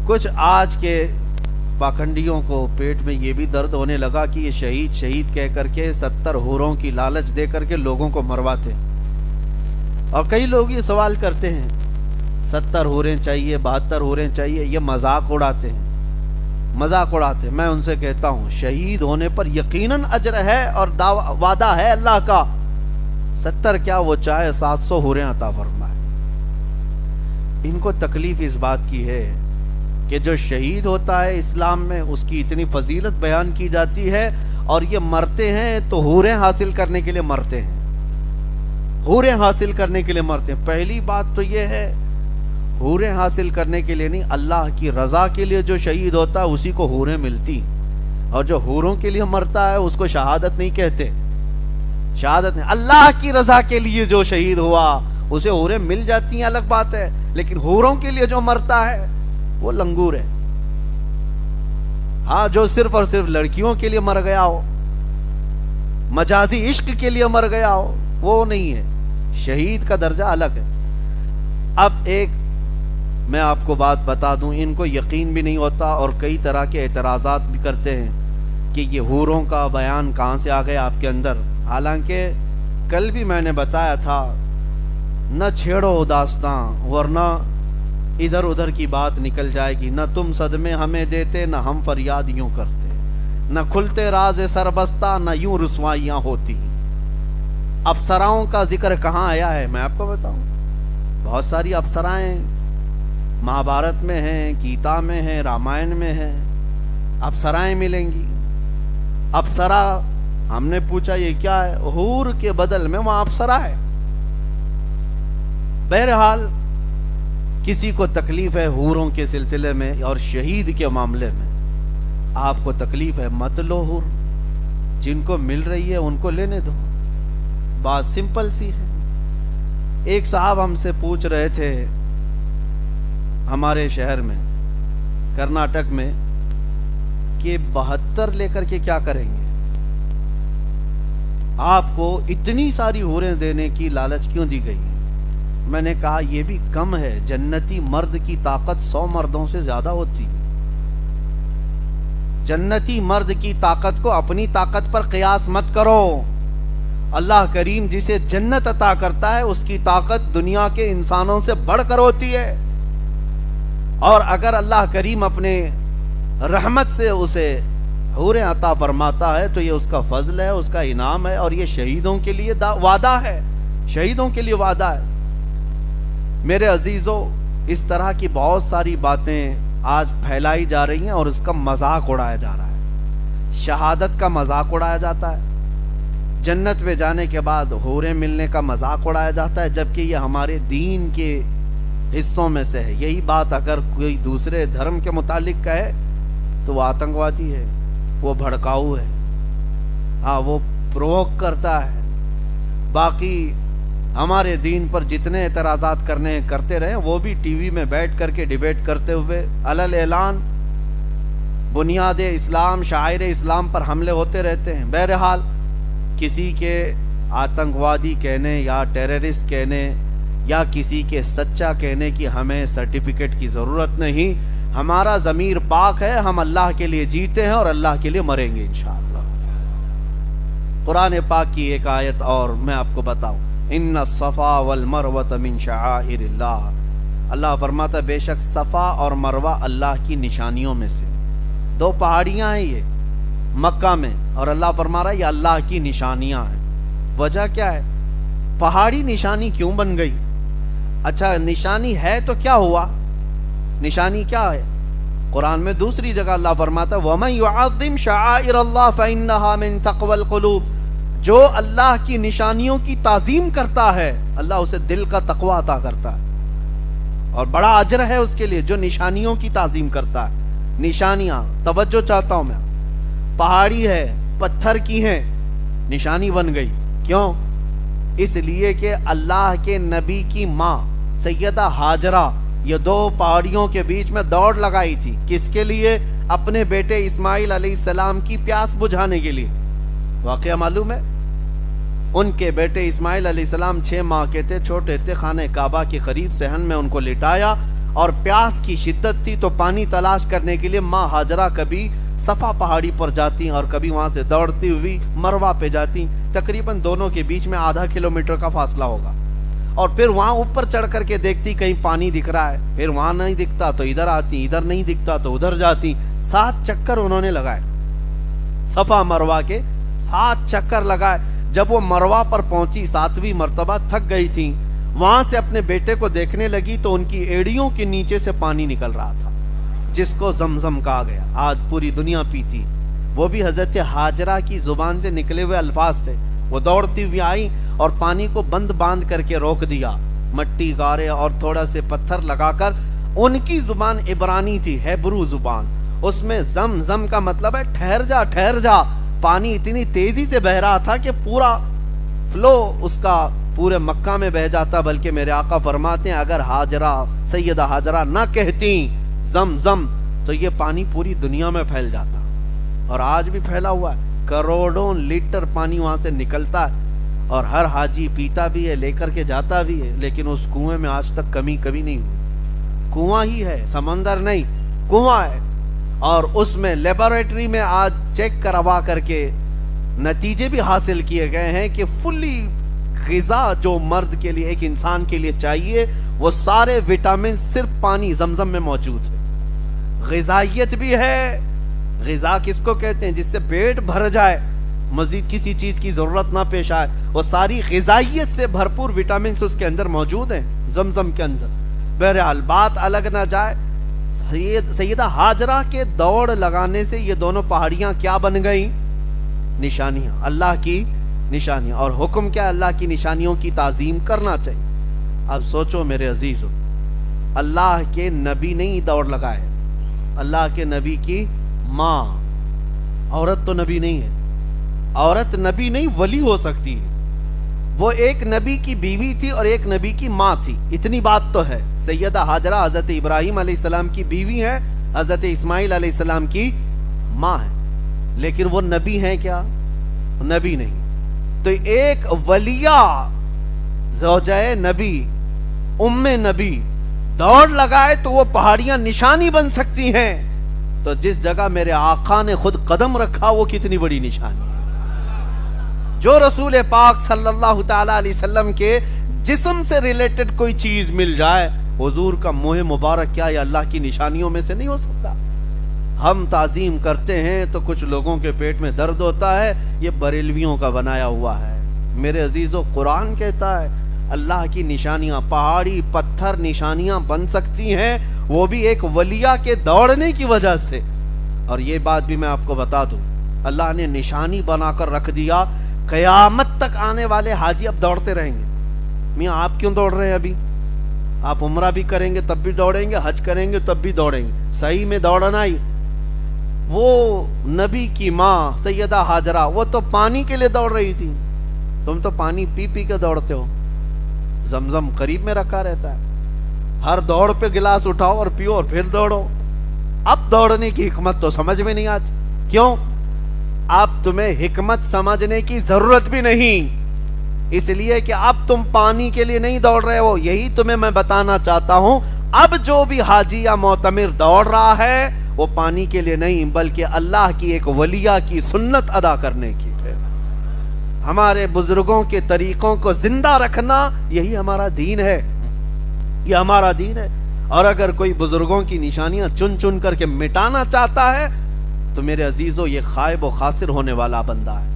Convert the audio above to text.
کچھ آج کے پاکھنڈیوں کو پیٹ میں یہ بھی درد ہونے لگا کہ یہ شہید شہید کہہ کر کے 70 حوروں کی لالچ دے کر کے لوگوں کو مرواتے ہیں۔ اور کئی لوگ یہ سوال کرتے ہیں 70 حوریں چاہیے، 72 حوریں چاہیے، یہ مذاق اڑاتے ہیں، مذاق اڑاتے ہیں۔ میں ان سے کہتا ہوں شہید ہونے پر یقیناً اجر ہے اور وعدہ ہے اللہ کا، 70 کیا وہ چاہے 700 حوریں عطا فرمائے۔ ان کو تکلیف اس بات کی ہے کہ جو شہید ہوتا ہے اسلام میں اس کی اتنی فضیلت بیان کی جاتی ہے، اور یہ مرتے ہیں تو حوریں حاصل کرنے کے لیے مرتے ہیں، حوریں حاصل کرنے کے لیے مرتے ہیں۔ پہلی بات تو یہ ہے حوریں حاصل کرنے کے لیے نہیں، اللہ کی رضا کے لیے جو شہید ہوتا ہے اسی کو حوریں ملتی، اور جو حوروں کے لیے مرتا ہے اس کو شہادت نہیں کہتے، شہادت نہیں۔ اللہ کی رضا کے لیے جو شہید ہوا اسے حوریں مل جاتی ہیں الگ بات ہے، لیکن حوروں کے لیے جو مرتا ہے وہ لنگور ہے۔ ہاں جو صرف اور صرف لڑکیوں کے لیے مر گیا ہو، مجازی عشق کے لیے مر گیا ہو، وہ نہیں ہے، شہید کا درجہ الگ ہے۔ اب ایک میں آپ کو بات بتا دوں، ان کو یقین بھی نہیں ہوتا اور کئی طرح کے اعتراضات بھی کرتے ہیں کہ یہ حوروں کا بیان کہاں سے آ گیا آپ کے اندر، حالانکہ کل بھی میں نے بتایا تھا نہ چھیڑو داستاں ورنہ ادھر ادھر کی بات نکل جائے گی، نہ تم صدمے ہمیں دیتے نہ ہم فریاد یوں کرتے، نہ کھلتے راز سربستہ نہ یوں رسوائیاں ہوتی۔ ابصراؤں کا ذکر کہاں آیا ہے میں آپ کو بتاؤں، بہت ساری ابصرائیں مہابھارت میں ہیں، گیتا میں ہیں، رامائن میں ہیں، ابصرائیں ملیں گی۔ ابصرا ہم نے پوچھا یہ کیا ہے، حور کے بدل میں وہاں ابصرا ہے۔ بہرحال کسی کو تکلیف ہے حوروں کے سلسلے میں اور شہید کے معاملے میں، آپ کو تکلیف ہے مت لو حور، جن کو مل رہی ہے ان کو لینے دو، بات سمپل سی ہے۔ ایک صاحب ہم سے پوچھ رہے تھے ہمارے شہر میں کرناٹک میں کہ 72 لے کر کے کیا کریں گے، آپ کو اتنی ساری حوریں دینے کی لالچ کیوں دی گئی ہے؟ میں نے کہا یہ بھی کم ہے، جنتی مرد کی طاقت 100 مردوں سے زیادہ ہوتی ہے۔ جنتی مرد کی طاقت کو اپنی طاقت پر قیاس مت کرو، اللہ کریم جسے جنت عطا کرتا ہے اس کی طاقت دنیا کے انسانوں سے بڑھ کر ہوتی ہے، اور اگر اللہ کریم اپنے رحمت سے اسے حوریں عطا فرماتا ہے تو یہ اس کا فضل ہے، اس کا انعام ہے، اور یہ شہیدوں کے لیے وعدہ ہے، شہیدوں کے لیے وعدہ ہے۔ میرے عزیزو اس طرح کی بہت ساری باتیں آج پھیلائی جا رہی ہیں اور اس کا مذاق اڑایا جا رہا ہے، شہادت کا مذاق اڑایا جاتا ہے، جنت میں جانے کے بعد حوریں ملنے کا مذاق اڑایا جاتا ہے، جبکہ یہ ہمارے دین کے حصوں میں سے ہے۔ یہی بات اگر کوئی دوسرے دھرم کے متعلق کہے تو وہ آتنکوادی ہے، وہ بھڑکاؤ ہے، ہاں وہ پرووک کرتا ہے۔ باقی ہمارے دین پر جتنے اعتراضات کرتے رہے وہ بھی ٹی وی میں بیٹھ کر کے ڈیبیٹ کرتے ہوئے علل اعلان بنیاد اسلام شاعر اسلام پر حملے ہوتے رہتے ہیں۔ بہرحال کسی کے آتنکوادی کہنے یا ٹیررسٹ کہنے یا کسی کے سچا کہنے کی ہمیں سرٹیفکیٹ کی ضرورت نہیں، ہمارا ضمیر پاک ہے، ہم اللہ کے لیے جیتے ہیں اور اللہ کے لیے مریں گے انشاءاللہ۔ قرآن پاک کی ایک آیت اور میں آپ کو بتاؤں، ان الصفا والمروہ من شعائر اللہ، اللہ فرماتا ہے بے شک صفا اور مروہ اللہ کی نشانیوں میں سے، 2 پہاڑیاں ہیں یہ مکہ میں، اور اللہ فرما رہا ہے یہ اللہ کی نشانیاں ہیں۔ وجہ کیا ہے؟ پہاڑی نشانی کیوں بن گئی؟ اچھا نشانی ہے تو کیا ہوا؟ نشانی کیا ہے؟ قرآن میں دوسری جگہ اللہ فرماتا ہے وَمَن يُعَظِّمْ شَعَائِرَ اللَّهِ فَإِنَّهَا مِن تَقْوَى الْقُلُوبِ، جو اللہ کی نشانیوں کی تعظیم کرتا ہے اللہ اسے دل کا تقوی عطا کرتا ہے، اور بڑا اجر ہے اس کے لیے جو نشانیوں کی تعظیم کرتا ہے۔ نشانیاں توجہ چاہتا ہوں میں، پہاڑی ہے پتھر کی ہیں، نشانی بن گئی، کیوں؟ اس لیے کہ اللہ کے نبی کی ماں سیدہ ہاجرہ یہ 2 پہاڑیوں کے بیچ میں دوڑ لگائی تھی، کس کے لیے؟ اپنے بیٹے اسماعیل علیہ السلام کی پیاس بجھانے کے لیے۔ واقعہ معلوم ہے، ان کے بیٹے اسماعیل علیہ السلام 6 ماہ کے تھے، چھوٹے تھے، خانہ کعبہ کے قریب صحن میں ان کو لٹایا اور پیاس کی شدت تھی، تو پانی تلاش کرنے کے لیے ماں ہاجرہ کبھی صفا پہاڑی پر جاتی اور کبھی وہاں سے دوڑتی ہوئی مروہ پہ جاتی، تقریباً دونوں کے بیچ میں آدھا کلومیٹر کا فاصلہ ہوگا، اور پھر وہاں اوپر چڑھ کر کے دیکھتی کہیں پانی دکھ رہا ہے، پھر وہاں نہیں دکھتا تو ادھر آتی، ادھر نہیں دکھتا تو ادھر جاتی۔ 7 چکر انہوں نے لگائے، صفا مروہ کے 7 چکر لگائے۔ جب وہ مروہ پر پہنچی 7ویں مرتبہ تھک گئی تھی، وہاں سے اپنے بیٹے کو دیکھنے لگی تو ان کی ایڑیوں کے نیچے سے پانی نکل رہا تھا، جس کو زمزم کہا گیا، آج پوری دنیا پیتی۔ وہ بھی حضرت ہاجرہ کی زبان سے نکلے ہوئے الفاظ تھے۔ وہ دوڑتی ہوئی آئی اور پانی کو بند باندھ کر کے روک دیا، مٹی گارے اور تھوڑا سے پتھر لگا کر۔ ان کی زبان عبرانی تھی، ہیبرو زبان، اس میں زمزم کا مطلب ہے ٹھہر جا ٹھہر جا۔ پانی اتنی تیزی سے بہ رہا تھا کہ پورا فلو اس کا پورے مکہ میں بہ جاتا، بلکہ میرے آقا فرماتے ہیں اگر ہاجرہ سیدہ ہاجرہ نہ کہتی زمزم تو یہ پانی پوری دنیا میں پھیل جاتا، اور آج بھی پھیلا ہوا ہے، کروڑوں لیٹر پانی وہاں سے نکلتا ہے، اور ہر حاجی پیتا بھی ہے، لے کر کے جاتا بھی ہے، لیکن اس کنویں میں آج تک کمی کبھی نہیں ہوئی۔ کنواں ہی ہے، سمندر نہیں، کنواں ہے، اور اس میں لیبارٹری میں آج چیک کروا کر کے نتیجے بھی حاصل کیے گئے ہیں کہ فلی غذا جو مرد کے لیے، ایک انسان کے لیے چاہیے، وہ سارے وٹامن صرف پانی زمزم میں موجود ہے۔ غذائیت بھی ہے، غذا کس کو کہتے ہیں؟ جس سے پیٹ بھر جائے، مزید کسی چیز کی ضرورت نہ پیش آئے، وہ ساری غذائیت سے بھرپور وٹامنز اس کے اندر موجود ہیں زمزم کے اندر۔ بہرحال بات الگ نہ جائے، سیدہ ہاجرہ کے دوڑ لگانے سے یہ دونوں پہاڑیاں کیا بن گئیں؟ نشانیاں، اللہ کی نشانیاں۔ اور حکم کیا؟ اللہ کی نشانیوں کی تعظیم کرنا چاہیے۔ اب سوچو میرے عزیزو، اللہ کے نبی نہیں دوڑ لگائے، اللہ کے نبی کی ماں، عورت تو نبی نہیں ہے، عورت نبی نہیں ولی ہو سکتی ہے، وہ ایک نبی کی بیوی تھی اور ایک نبی کی ماں تھی، اتنی بات تو ہے۔ سیدہ ہاجرہ حضرت ابراہیم علیہ السلام کی بیوی ہے، حضرت اسماعیل علیہ السلام کی ماں ہے، لیکن وہ نبی ہیں کیا؟ نبی نہیں۔ تو ایک ولیہ زوجہ نبی، ام نبی دوڑ لگائے تو وہ پہاڑیاں نشانی بن سکتی ہیں، تو جس جگہ میرے آقا نے خود قدم رکھا وہ کتنی بڑی نشانی ہے۔ جو رسول پاک صلی اللہ تعالی علیہ وسلم کے جسم سے ریلیٹڈ کوئی چیز مل جائے، حضور کا منہ مبارک کیا یہ اللہ کی نشانیوں میں سے نہیں ہو سکتا؟ ہم تعظیم کرتے ہیں تو کچھ لوگوں کے پیٹ میں درد ہوتا ہے، یہ بریلویوں کا بنایا ہوا ہے۔ میرے عزیزو، قرآن کہتا ہے اللہ کی نشانیاں، پہاڑی پتھر نشانیاں بن سکتی ہیں، وہ بھی ایک ولیہ کے دوڑنے کی وجہ سے۔ اور یہ بات بھی میں آپ کو بتا دوں، اللہ نے نشانی بنا کر رکھ دیا، قیامت تک آنے والے حاجی اب دوڑتے رہیں گے۔ میاں آپ کیوں دوڑ رہے ہیں؟ ابھی آپ عمرہ بھی کریں گے تب بھی دوڑیں گے، حج کریں گے تب بھی دوڑیں گے، صحیح میں دوڑنا ہی۔ وہ نبی کی ماں سیدہ ہاجرہ، وہ تو پانی کے لیے دوڑ رہی تھی، تم تو پانی پی پی کے دوڑتے ہو، زمزم قریب میں رکھا رہتا ہے، ہر دوڑ پہ گلاس اٹھاؤ اور پیو اور پھر دوڑو۔ اب دوڑنے کی حکمت تو سمجھ میں نہیں آتی، کیوں؟ اب تمہیں حکمت سمجھنے کی ضرورت بھی نہیں، اس لیے کہ اب تم پانی کے لیے نہیں دوڑ رہے ہو۔ یہی تمہیں میں بتانا چاہتا ہوں، اب جو بھی حاجی یا معتمر دوڑ رہا ہے وہ پانی کے لیے نہیں، بلکہ اللہ کی ایک ولیہ کی سنت ادا کرنے کی ہے۔ ہمارے بزرگوں کے طریقوں کو زندہ رکھنا یہی ہمارا دین ہے، یہ ہمارا دین ہے۔ اور اگر کوئی بزرگوں کی نشانیاں چن چن کر کے مٹانا چاہتا ہے تو میرے عزیزو یہ خائب و خاسر ہونے والا بندہ ہے۔